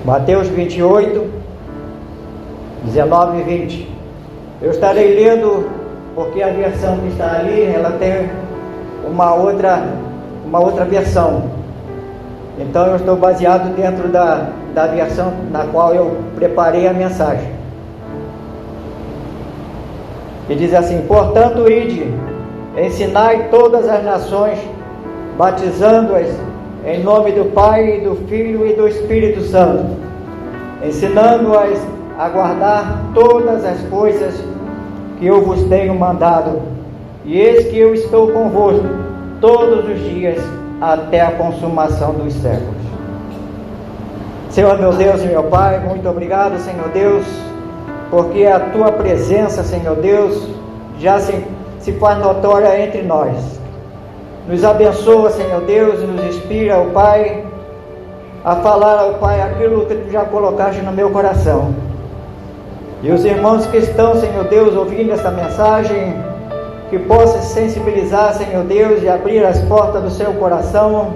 Mateus 28, 19 e 20. Eu estarei lendo porque a versão que está ali, ela tem uma outra versão. Então eu estou baseado dentro da versão na qual eu preparei a mensagem. E diz assim: portanto, ide, ensinai todas as nações, batizando-as em nome do Pai, do Filho e do Espírito Santo, ensinando-as a guardar todas as coisas que eu vos tenho mandado. E eis que eu estou convosco todos os dias até a consumação dos séculos. Senhor meu Deus e meu Pai, muito obrigado, Senhor Deus, porque a Tua presença, Senhor Deus, já se faz notória entre nós. Nos abençoa, Senhor Deus, e nos inspira, ó Pai, a falar, ó Pai, aquilo que Tu já colocaste no meu coração. E os irmãos que estão, Senhor Deus, ouvindo essa mensagem, que possa se sensibilizar, Senhor Deus, e abrir as portas do seu coração,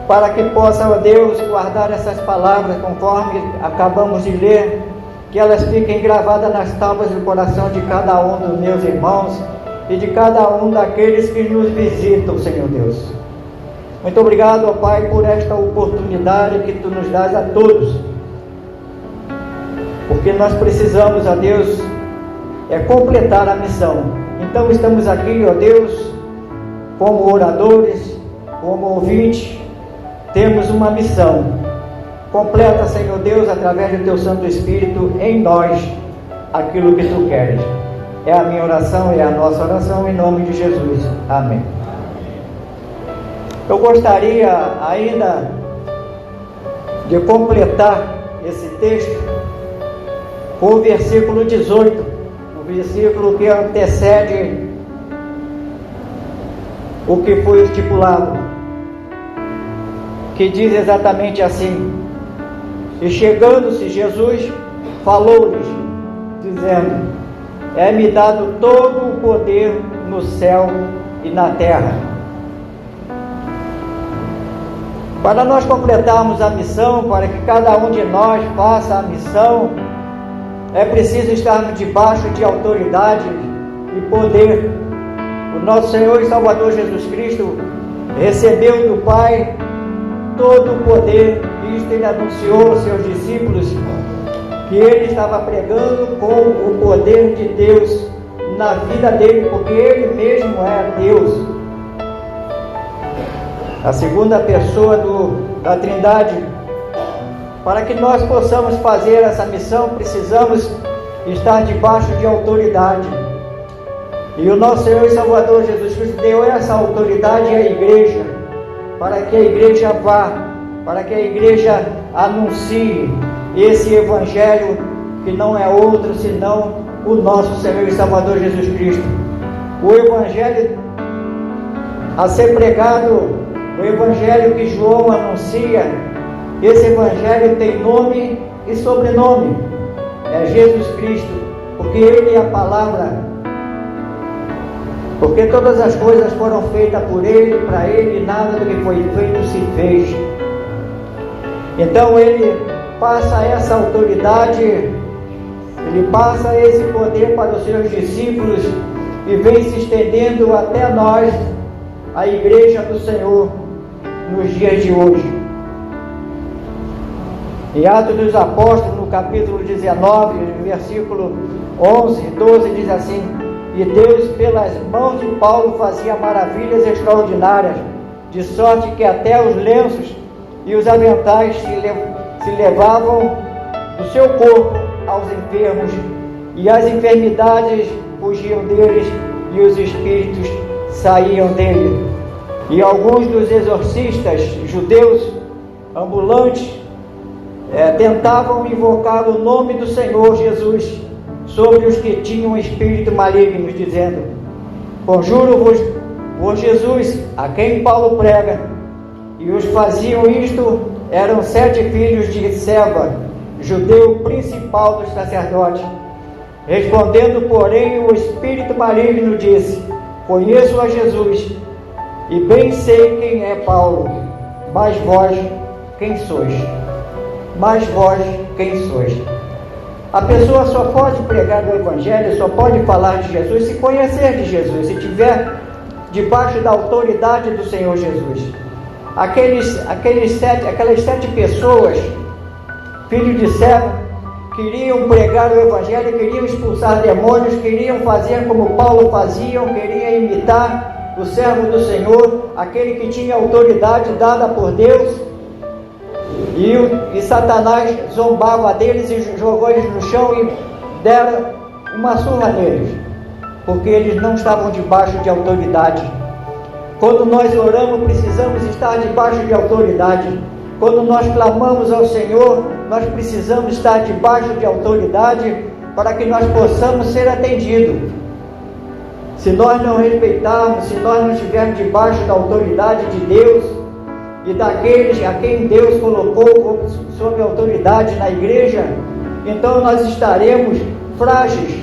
para que possa, ó Deus, guardar essas palavras conforme acabamos de ler, que elas fiquem gravadas nas tábuas do coração de cada um dos meus irmãos e de cada um daqueles que nos visitam, Senhor Deus. Muito obrigado, ó Pai, por esta oportunidade que Tu nos dás a todos, porque nós precisamos, ó Deus, completar a missão. Então estamos aqui, ó Deus, como oradores, como ouvintes, temos uma missão. Completa, Senhor Deus, através do Teu Santo Espírito em nós, aquilo que Tu queres. É a minha oração, é a nossa oração, em nome de Jesus. Amém. Eu gostaria ainda de completar esse texto com o versículo 18, o versículo que antecede o que foi estipulado, que diz exatamente assim: e chegando-se Jesus, falou-lhes, dizendo: é-me dado todo o poder no céu e na terra. Para nós completarmos a missão, para que cada um de nós faça a missão, é preciso estarmos debaixo de autoridade e poder. O nosso Senhor e Salvador Jesus Cristo recebeu do Pai todo o poder. Isto ele anunciou aos seus discípulos, que ele estava pregando com o poder de Deus na vida dele, porque ele mesmo é Deus. A segunda pessoa da Trindade. Para que nós possamos fazer essa missão, precisamos estar debaixo de autoridade. E o nosso Senhor e Salvador Jesus Cristo deu essa autoridade à igreja, para que a igreja vá, para que a igreja anuncie esse Evangelho, que não é outro senão o nosso Senhor e Salvador Jesus Cristo. O Evangelho a ser pregado, o Evangelho que João anuncia, esse Evangelho tem nome e sobrenome, é Jesus Cristo, porque Ele é a palavra, porque todas as coisas foram feitas por Ele, para Ele, nada do que foi feito se fez. Então Ele passa essa autoridade, Ele passa esse poder para os seus discípulos e vem se estendendo até nós, a igreja do Senhor, nos dias de hoje. Em Atos dos Apóstolos, no capítulo 19, versículo 11 e 12, diz assim: e Deus, pelas mãos de Paulo, fazia maravilhas extraordinárias, de sorte que até os lenços e os aventais se levavam do seu corpo aos enfermos, e as enfermidades fugiam deles, e os espíritos saíam dele. E alguns dos exorcistas judeus ambulantes tentavam invocar o nome do Senhor Jesus sobre os que tinham espírito maligno, dizendo: conjuro-vos por Jesus, a quem Paulo prega. E os faziam isto eram 7 filhos de Seva, judeu principal dos sacerdotes. Respondendo, porém, o espírito maligno disse: conheço a Jesus, e bem sei quem é Paulo, mas vós quem sois? mas vós quem sois? A pessoa só pode pregar o Evangelho, só pode falar de Jesus se conhecer de Jesus, se estiver debaixo da autoridade do Senhor Jesus. Aquelas sete pessoas, filhos de servo, queriam pregar o Evangelho, queriam expulsar demônios, queriam fazer como Paulo fazia, queriam imitar o servo do Senhor, aquele que tinha autoridade dada por Deus, e Satanás zombava deles e jogou eles no chão e deram uma surra neles, porque eles não estavam debaixo de autoridade. Quando nós oramos, precisamos estar debaixo de autoridade. Quando nós clamamos ao Senhor, nós precisamos estar debaixo de autoridade para que nós possamos ser atendidos. Se nós não respeitarmos, se nós não estivermos debaixo da autoridade de Deus e daqueles a quem Deus colocou sob autoridade na igreja, então nós estaremos frágeis,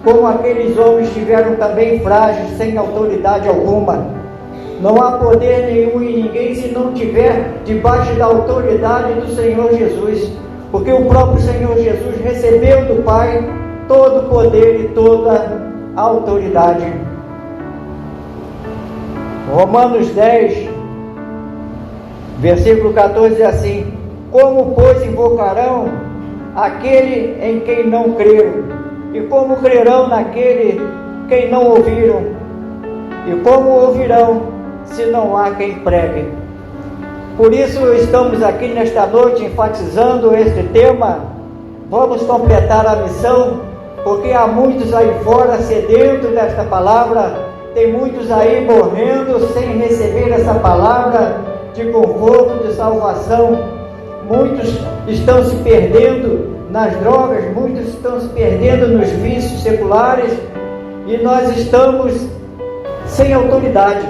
como aqueles homens estiveram também frágeis, sem autoridade alguma. Não há poder nenhum em ninguém se não estiver debaixo da autoridade do Senhor Jesus, porque o próprio Senhor Jesus recebeu do Pai todo o poder e toda a autoridade. Romanos 10, versículo 14 diz assim: como, pois, invocarão aquele em quem não creram? E como crerão naquele quem não ouviram? E como ouvirão se não há quem pregue? Por isso estamos aqui nesta noite enfatizando este tema. Vamos completar a missão, porque há muitos aí fora sedentos desta palavra, tem muitos aí morrendo sem receber essa palavra de conforto, de salvação. Muitos estão se perdendo nas drogas, muitos estão se perdendo nos vícios seculares, e nós estamos sem autoridade.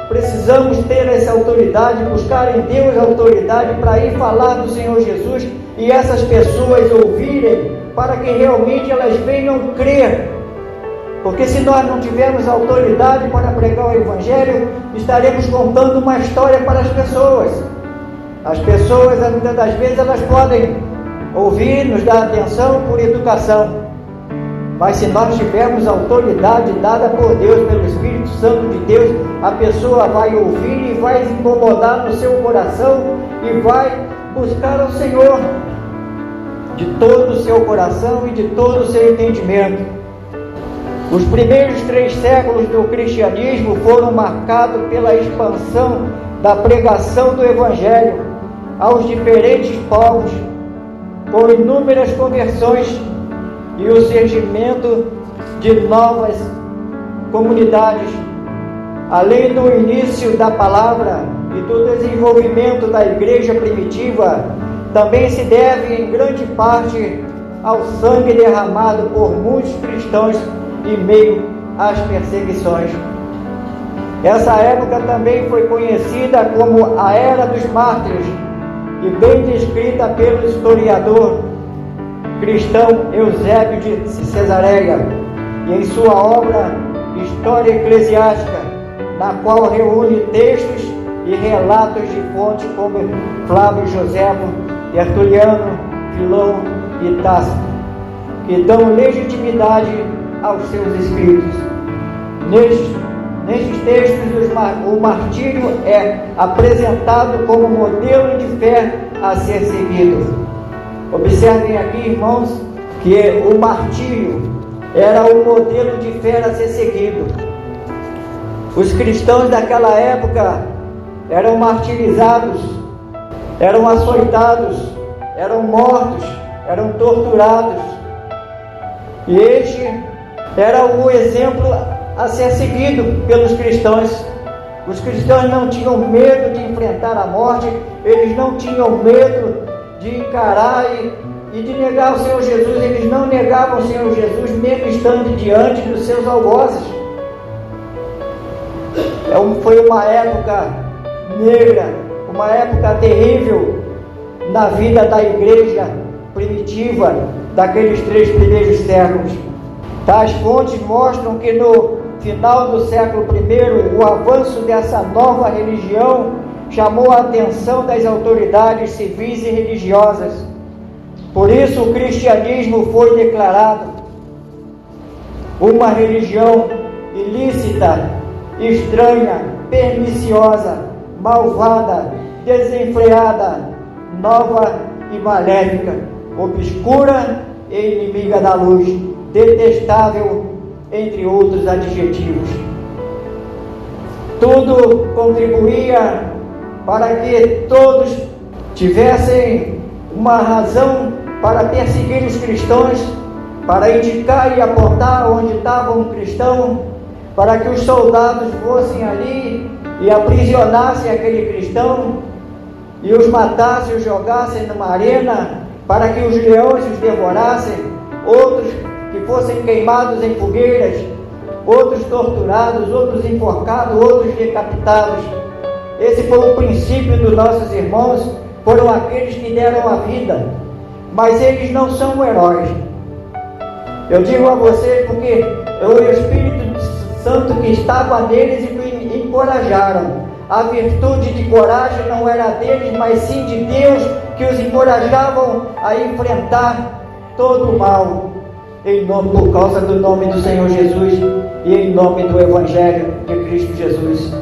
Precisamos ter essa autoridade, buscar em Deus a autoridade para ir falar do Senhor Jesus e essas pessoas ouvirem, para que realmente elas venham crer. Porque se nós não tivermos autoridade para pregar o Evangelho, estaremos contando uma história para as pessoas. As pessoas, muitas das vezes, elas podem ouvir, nos dar atenção por educação. Mas se nós tivermos autoridade dada por Deus, pelo Espírito Santo de Deus, a pessoa vai ouvir e vai se incomodar no seu coração e vai buscar ao Senhor de todo o seu coração e de todo o seu entendimento. Os primeiros 3 séculos do cristianismo foram marcados pela expansão da pregação do Evangelho aos diferentes povos, com inúmeras conversões e o surgimento de novas comunidades. Além do início da palavra e do desenvolvimento da igreja primitiva, também se deve em grande parte ao sangue derramado por muitos cristãos em meio às perseguições. Essa época também foi conhecida como a Era dos Mártires e bem descrita pelo historiador cristão Eusébio de Cesareia, e em sua obra História Eclesiástica, na qual reúne textos e relatos de fontes como Flávio Josefo, Tertuliano, Filão e Tácito, que dão legitimidade aos seus escritos. Nestes textos, o martírio é apresentado como modelo de fé a ser seguido. Observem aqui, irmãos, que o martírio era um modelo de fé a ser seguido. Os cristãos daquela época eram martirizados, eram açoitados, eram mortos, eram torturados. E este era o exemplo a ser seguido pelos cristãos. Os cristãos não tinham medo de enfrentar a morte, eles não tinham medo de encarar e de negar o Senhor Jesus. Eles não negavam o Senhor Jesus, mesmo estando diante dos seus algozes. Foi uma época negra, uma época terrível na vida da igreja primitiva daqueles 3 primeiros séculos. Tais fontes mostram que no final do século I, o avanço dessa nova religião chamou a atenção das autoridades civis e religiosas, Por isso o cristianismo foi declarado uma religião ilícita, estranha, perniciosa, malvada, desenfreada, nova e maléfica, obscura e inimiga da luz, detestável, entre outros adjetivos. Tudo contribuía para que todos tivessem uma razão para perseguir os cristãos, para indicar e apontar onde estava um cristão, para que os soldados fossem ali e aprisionassem aquele cristão e os matassem, os jogassem numa arena, para que os leões os devorassem, outros que fossem queimados em fogueiras, outros torturados, outros enforcados, outros decapitados. Esse foi o princípio dos nossos irmãos, foram aqueles que deram a vida, mas eles não são heróis. Eu digo a vocês porque o Espírito Santo que estava neles e me encorajaram. A virtude de coragem não era deles, mas sim de Deus, que os encorajavam a enfrentar todo o mal, por causa do nome do Senhor Jesus e em nome do Evangelho de Cristo Jesus.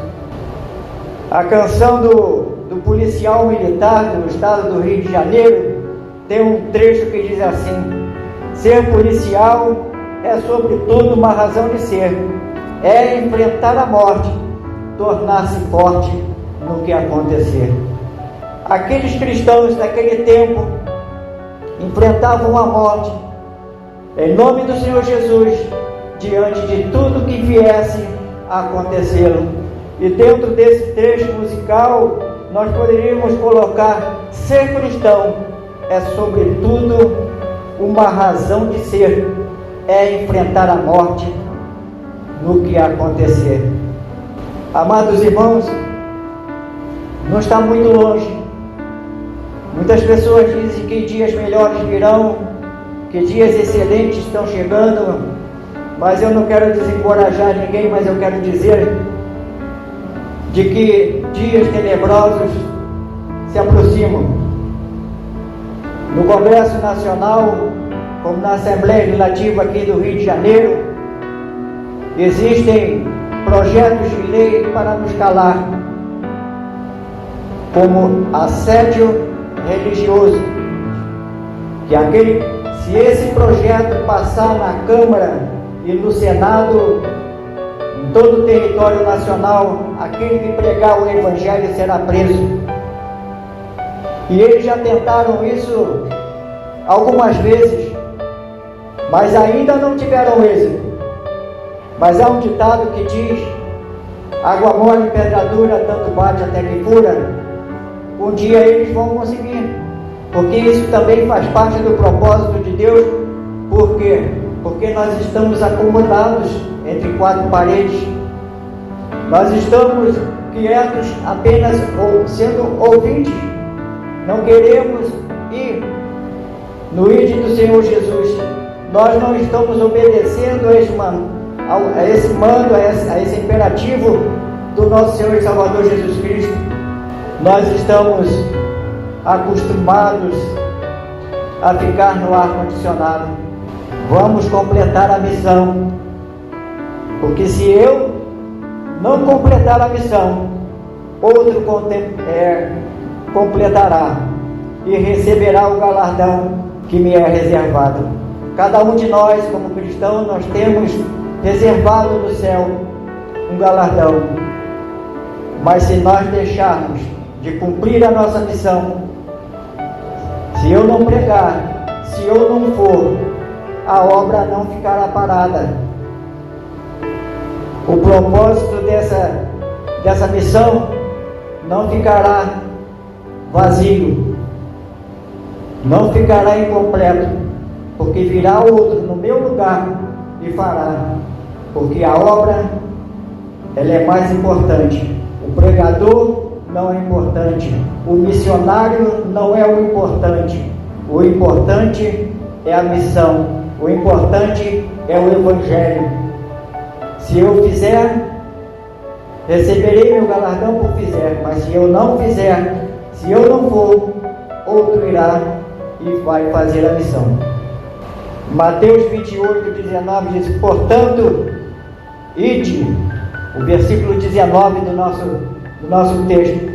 A canção do policial militar do estado do Rio de Janeiro tem um trecho que diz assim: ser policial é sobretudo uma razão de ser, é enfrentar a morte, tornar-se forte no que acontecer. Aqueles cristãos naquele tempo enfrentavam a morte em nome do Senhor Jesus, diante de tudo que viesse a acontecer. E dentro desse trecho musical nós poderíamos colocar: ser cristão é sobretudo uma razão de ser, é enfrentar a morte no que acontecer. Amados irmãos, não está muito longe. Muitas pessoas dizem que dias melhores virão, que dias excelentes estão chegando, mas eu não quero desencorajar ninguém, mas eu quero dizer de que dias tenebrosos se aproximam. No Congresso Nacional, como na Assembleia Legislativa aqui do Rio de Janeiro, existem projetos de lei para nos calar, como assédio religioso, se esse projeto passar na Câmara e no Senado, em todo o território nacional, aquele que pregar o Evangelho será preso. E eles já tentaram isso algumas vezes, mas ainda não tiveram êxito. Mas há um ditado que diz: água mole em pedra dura, tanto bate até que fura. Um dia eles vão conseguir, porque isso também faz parte do propósito de Deus. Por quê? Porque nós estamos acomodados entre quatro paredes, nós estamos quietos apenas sendo ouvintes, não queremos ir no ID do Senhor Jesus, nós não estamos obedecendo a esse mando, a esse imperativo do nosso Senhor e Salvador Jesus Cristo. Nós estamos acostumados a ficar no ar-condicionado. Vamos completar a missão, porque se eu não completar a missão, outro completará e receberá o galardão que me é reservado. Cada um de nós, como cristão, nós temos reservado no céu um galardão, mas se nós deixarmos de cumprir a nossa missão, se eu não pregar, se eu não for, a obra não ficará parada. O propósito dessa missão não ficará vazio, não ficará incompleto, porque virá outro no meu lugar e fará, porque a obra ela é mais importante. O pregador não é importante, o missionário não é o importante é a missão, o importante é o Evangelho. Se eu fizer, receberei meu galardão por fizer, mas se eu não fizer, se eu não for, outro irá e vai fazer a missão. Mateus 28, 19 diz: portanto, ide, o versículo 19 do nosso texto.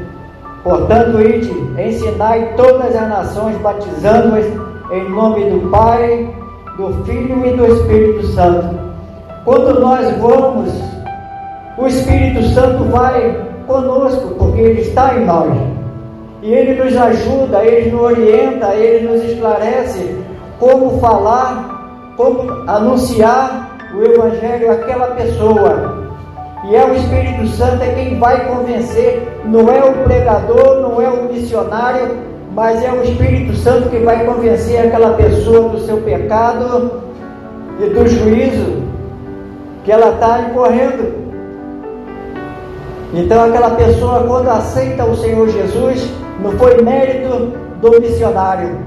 Portanto, ide, ensinai todas as nações, batizando-as em nome do Pai, do Filho e do Espírito Santo. Quando nós vamos, o Espírito Santo vai conosco, porque Ele está em nós. E Ele nos ajuda, Ele nos orienta, Ele nos esclarece como falar, como anunciar o Evangelho àquela pessoa. E é o Espírito Santo quem vai convencer, não é o pregador, não é o missionário, mas é o Espírito Santo que vai convencer aquela pessoa do seu pecado e do juízo que ela está incorrendo. Então aquela pessoa, quando aceita o Senhor Jesus, não foi mérito do missionário,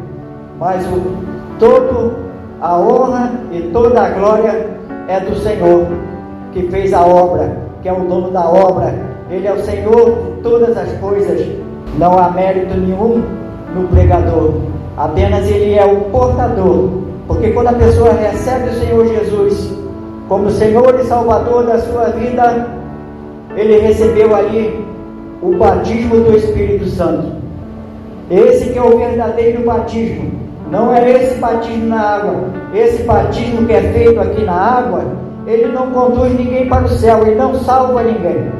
mas toda a honra e toda a glória é do Senhor, que fez a obra, que é o dono da obra. Ele é o Senhor de todas as coisas. Não há mérito nenhum no pregador, apenas ele é o portador, porque quando a pessoa recebe o Senhor Jesus como Senhor e Salvador da sua vida, ele recebeu ali o batismo do Espírito Santo. Esse que é o verdadeiro batismo. Não é esse batismo na água. Esse batismo que é feito aqui na água, ele não conduz ninguém para o céu, ele não salva ninguém.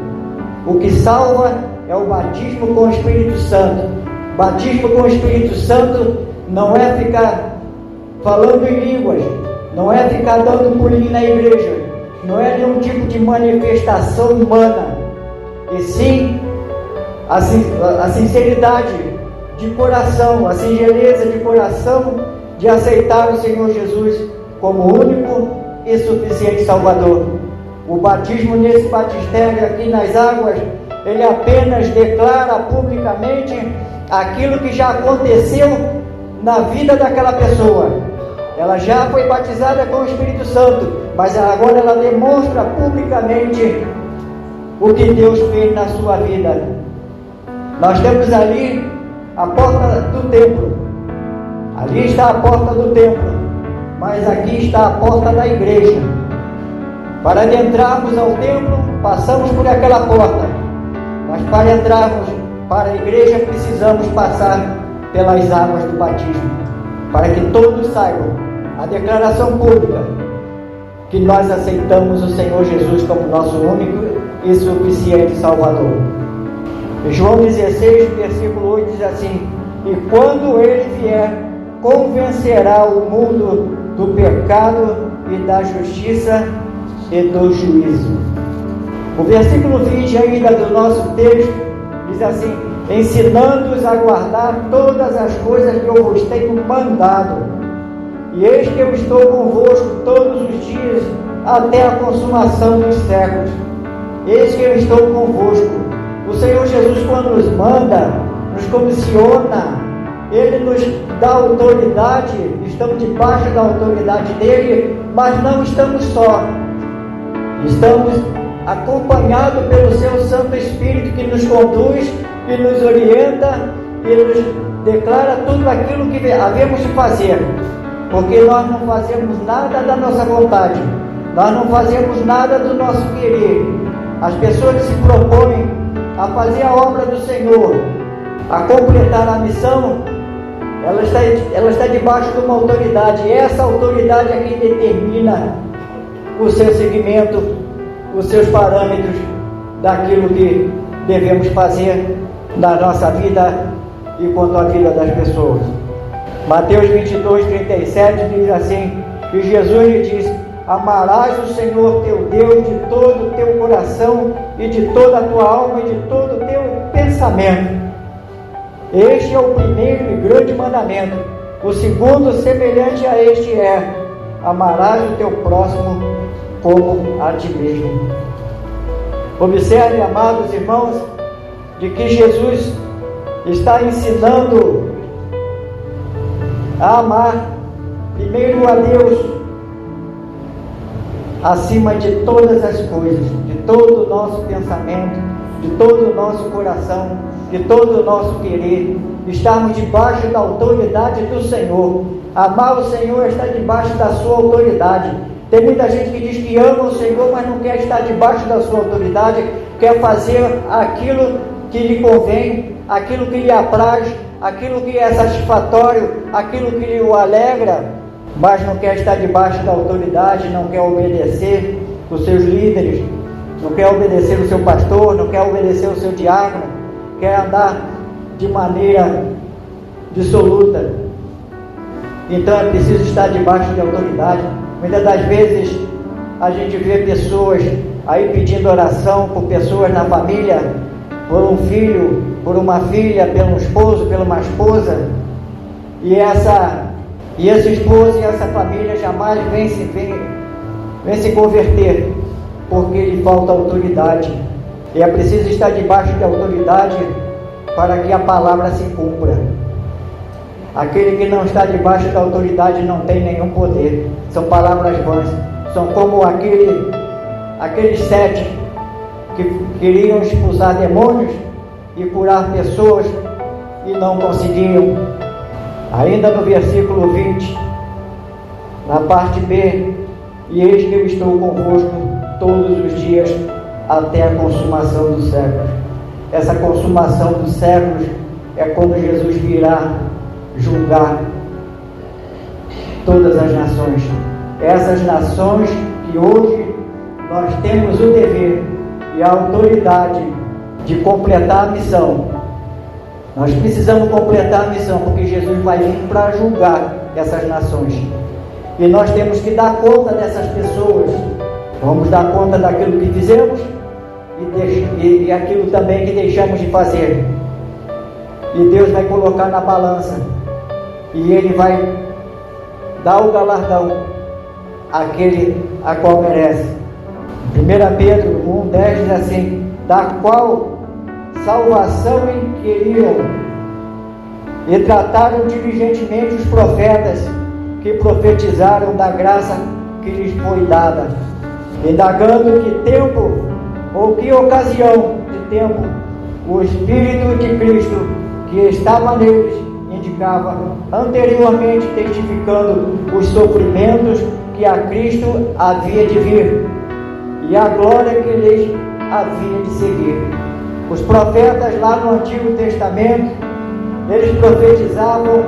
O que salva é o batismo com o Espírito Santo. Batismo com o Espírito Santo não é ficar falando em línguas, não é ficar dando pulinho na igreja, não é nenhum tipo de manifestação humana, e sim a sinceridade de coração, a singeleza de coração de aceitar o Senhor Jesus como único e suficiente Salvador. O batismo nesse batistério aqui nas águas, ele apenas declara publicamente aquilo que já aconteceu na vida daquela pessoa. Ela já foi batizada com o Espírito Santo, mas agora ela demonstra publicamente o que Deus fez na sua vida. Nós temos ali a porta do templo. Ali está a porta do templo, mas aqui está a porta da igreja. Para adentrarmos ao templo, passamos por aquela porta, mas para entrarmos para a igreja, precisamos passar pelas águas do batismo, para que todos saibam a declaração pública que nós aceitamos o Senhor Jesus como nosso único e suficiente Salvador. João 16, versículo 8 diz assim: e quando Ele vier, convencerá o mundo do pecado e da justiça e do juízo. O versículo 20 ainda do nosso texto diz assim: ensinando-os a guardar todas as coisas que eu vos tenho mandado. E eis que eu estou convosco todos os dias, até a consumação dos séculos. Eis que eu estou convosco. O Senhor Jesus, quando nos manda, nos comissiona, Ele nos dá autoridade, estamos debaixo da autoridade dEle, mas não estamos só. Estamos acompanhados pelo Seu Santo Espírito, que nos conduz e nos orienta e nos declara tudo aquilo que havemos de fazer. Porque nós não fazemos nada da nossa vontade, nós não fazemos nada do nosso querer. As pessoas que se propõem a fazer a obra do Senhor, a completar a missão, ela está debaixo de uma autoridade, e essa autoridade é quem determina o seu segmento, os seus parâmetros daquilo que devemos fazer na nossa vida e quanto à vida das pessoas. Mateus 22, 37 diz assim, que Jesus lhe diz: amarás o Senhor teu Deus de todo o teu coração e de toda a tua alma e de todo o teu pensamento. Este é o primeiro e grande mandamento. O segundo, semelhante a este, é: amarás o teu próximo como a ti mesmo. Observe, amados irmãos, de que Jesus está ensinando a amar primeiro a Deus acima de todas as coisas, de todo o nosso pensamento, de todo o nosso coração, de todo o nosso querer, estarmos debaixo da autoridade do Senhor. Amar o Senhor é estar debaixo da sua autoridade. Tem muita gente que diz que ama o Senhor, mas não quer estar debaixo da sua autoridade, quer fazer aquilo que lhe convém, aquilo que lhe apraz, aquilo que é satisfatório, aquilo que lhe o alegra, mas não quer estar debaixo da autoridade, não quer obedecer os seus líderes, não quer obedecer o seu pastor, não quer obedecer o seu diácono, quer andar de maneira dissoluta. Então é preciso estar debaixo de autoridade. Muitas das vezes a gente vê pessoas aí pedindo oração por pessoas na família, por um filho, por uma filha, pelo esposo, pela uma esposa, e esse esposo e essa família jamais vem se converter, porque lhe falta autoridade. E é preciso estar debaixo de autoridade para que a palavra se cumpra. Aquele que não está debaixo da autoridade não tem nenhum poder. São palavras vãs. São como aqueles 7 que queriam expulsar demônios e curar pessoas e não conseguiam. Ainda no versículo 20, na parte B, e eis que eu estou convosco todos os dias até a consumação dos séculos. Essa consumação dos séculos é quando Jesus virá julgar todas as nações. Essas nações que hoje nós temos o dever e a autoridade de completar a missão. Nós precisamos completar a missão, porque Jesus vai vir para julgar essas nações. E nós temos que dar conta dessas pessoas. Vamos dar conta daquilo que fizemos e aquilo também que deixamos de fazer. E Deus vai colocar na balança. E Ele vai dar o galardão àquele a qual merece. 1 Pedro 1,10 diz assim: da qual salvação inquiriam e trataram diligentemente os profetas que profetizaram da graça que lhes foi dada, indagando que tempo ou que ocasião de tempo o Espírito de Cristo que estava neles indicava, anteriormente testificando os sofrimentos que a Cristo havia de vir e a glória que lhes havia de seguir. Os profetas lá no Antigo Testamento, eles profetizavam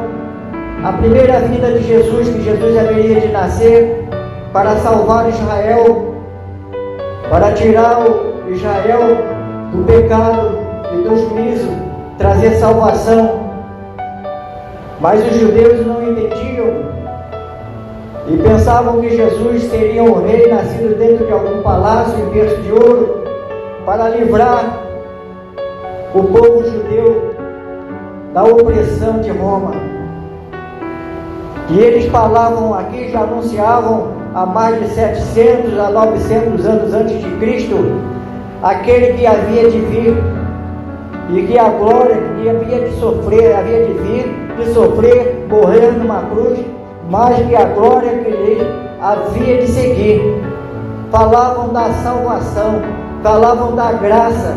a primeira vinda de Jesus, que Jesus haveria de nascer para salvar Israel, para tirar o Israel do pecado e do juízo, trazer salvação. Mas os judeus não entendiam e pensavam que Jesus seria um rei nascido dentro de algum palácio em berço de ouro para livrar o povo judeu da opressão de Roma. E eles falavam aqui, já anunciavam há mais de 700 a 900 anos antes de Cristo, aquele que havia de vir e que a glória que havia de sofrer, havia de vir, de sofrer, morrer numa cruz, mas que a glória que lhe havia de seguir. Falavam da salvação, falavam da graça,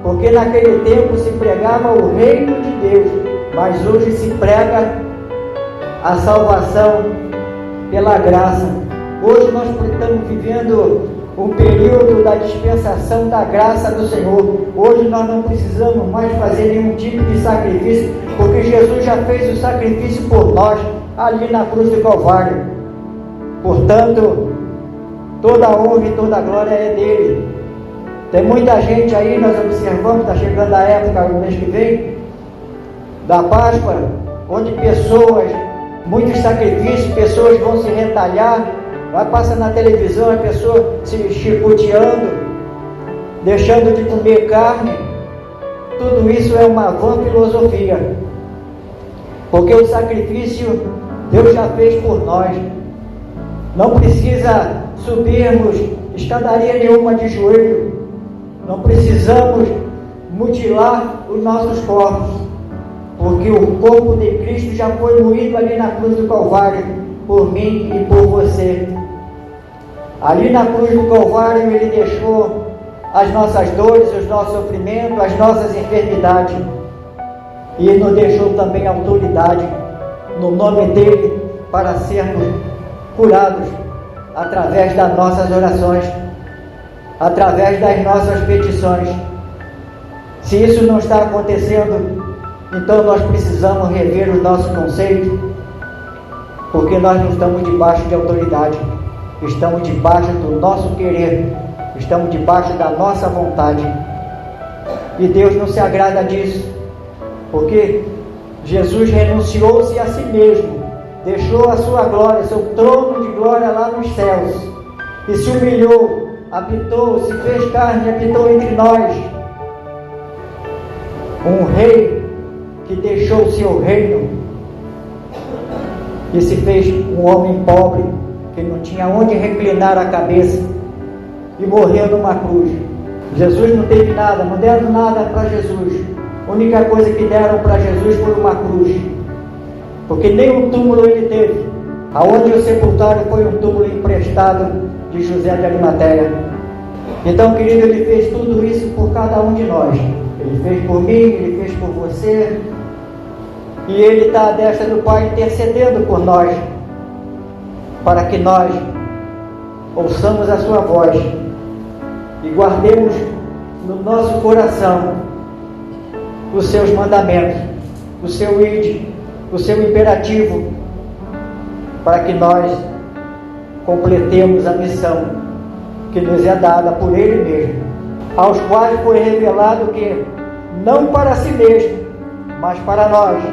porque naquele tempo se pregava o reino de Deus, mas hoje se prega a salvação pela graça. Hoje nós estamos vivendo um período da dispensação da graça do Senhor. Hoje nós não precisamos mais fazer nenhum tipo de sacrifício, porque Jesus já fez o sacrifício por nós ali na cruz do Calvário. Portanto, toda a honra e toda a glória é dele. Tem muita gente aí, nós observamos, está chegando a época, no mês que vem, da Páscoa, onde muitos sacrifícios, pessoas vão se retalhar, vai passar na televisão a pessoa se chicoteando, deixando de comer carne. Tudo isso é uma vã filosofia, porque o sacrifício Deus já fez por nós. Não precisa subirmos escadaria nenhuma de joelho, não precisamos mutilar os nossos corpos, porque o corpo de Cristo já foi moído ali na cruz do Calvário, por mim e por você. Ali na cruz do Calvário Ele deixou as nossas dores, os nossos sofrimentos, as nossas enfermidades. E Ele nos deixou também autoridade no nome dEle para sermos curados através das nossas orações, através das nossas petições. Se isso não está acontecendo, então nós precisamos rever o nosso conceito, porque nós não estamos debaixo de autoridade, estamos debaixo do nosso querer, estamos debaixo da nossa vontade. E Deus não se agrada disso, porque Jesus renunciou-se a si mesmo, deixou a sua glória, seu trono de glória lá nos céus, e se humilhou, habitou, se fez carne, habitou entre nós. Um rei que deixou o seu reino e se fez um homem pobre, que não tinha onde reclinar a cabeça, e morreu numa cruz. Jesus não teve nada, não deram nada para Jesus. A única coisa que deram para Jesus foi uma cruz, porque nem um túmulo ele teve. Aonde o sepultaram foi um túmulo emprestado de José de Arimateia. Então, querido, Ele fez tudo isso por cada um de nós. Ele fez por mim, Ele fez por você, e Ele está à destra do Pai intercedendo por nós, para que nós ouçamos a sua voz e guardemos no nosso coração os seus mandamentos, o seu id, o seu imperativo, para que nós completemos a missão que nos é dada por Ele mesmo, aos quais foi revelado que, não para si mesmo, mas para nós,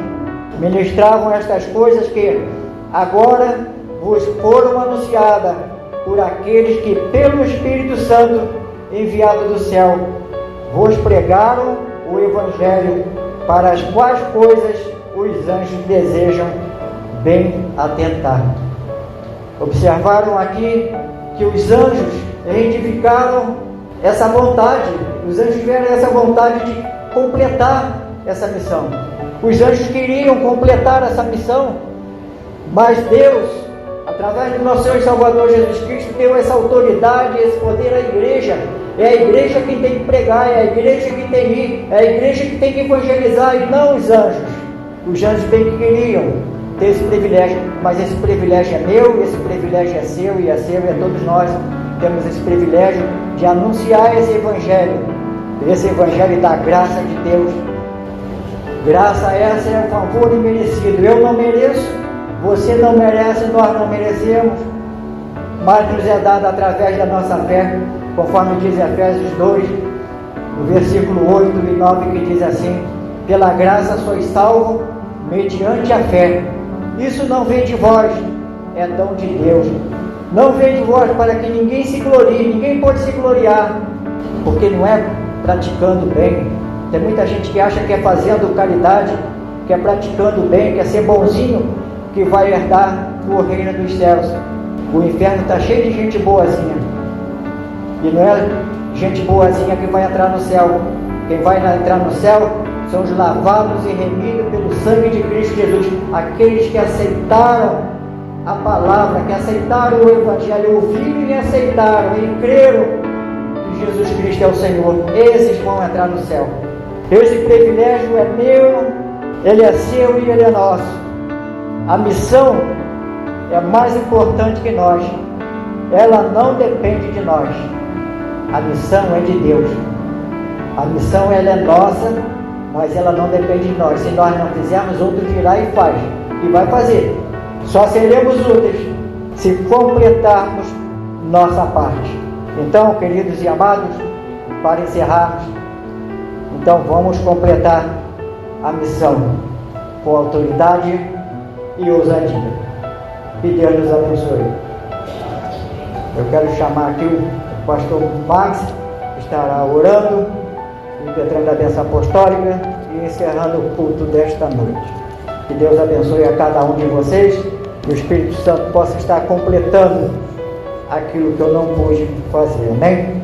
ministravam estas coisas que agora vos foram anunciadas por aqueles que, pelo Espírito Santo enviado do céu, vos pregaram o Evangelho, para as quais coisas os anjos desejam bem atentar. Observaram aqui que os anjos retificaram essa vontade, os anjos tiveram essa vontade de completar essa missão. Os anjos queriam completar essa missão, mas Deus, através do nosso Senhor e Salvador Jesus Cristo, deu essa autoridade, esse poder à igreja. É a igreja que tem que pregar, é a igreja que tem que ir, é a igreja que tem que evangelizar, e não os anjos. Os anjos bem que queriam ter esse privilégio, mas esse privilégio é meu, esse privilégio é seu, e é seu, e é todos nós temos esse privilégio de anunciar esse evangelho da graça de Deus. Graça essa é um favor imerecido. Eu não mereço, você não merece, nós não merecemos, mas nos é dado através da nossa fé, conforme diz Efésios 2, no versículo 8 e 9, que diz assim: pela graça sois salvos mediante a fé. Isso não vem de vós, é dom de Deus. Não vem de vós para que ninguém se glorie, ninguém pode se gloriar, porque não é praticando bem. Tem muita gente que acha que é fazendo caridade, que é praticando bem, que é ser bonzinho, que vai herdar o reino dos céus. O inferno está cheio de gente boazinha, e não é gente boazinha que vai entrar no céu. Quem vai entrar no céu são os lavados e remidos pelo sangue de Cristo Jesus, aqueles que aceitaram a palavra, que aceitaram o Evangelho, ouviram e aceitaram e creram que Jesus Cristo é o Senhor. Esses vão entrar no céu. Esse privilégio é meu, ele é seu e ele é nosso. A missão é mais importante que nós, ela não depende de nós. A missão é de Deus. A missão ela é nossa, mas ela não depende de nós. Se nós não fizermos, outro virá e faz, e vai fazer. Só seremos úteis se completarmos nossa parte. Então, queridos e amados, para encerrarmos, então vamos completar a missão com autoridade e ousadia. Que Deus nos abençoe. Eu quero chamar aqui o pastor Max, que estará orando, impetrando a bênção apostólica e encerrando o culto desta noite. Que Deus abençoe a cada um de vocês, que o Espírito Santo possa estar completando aquilo que eu não pude fazer. Amém?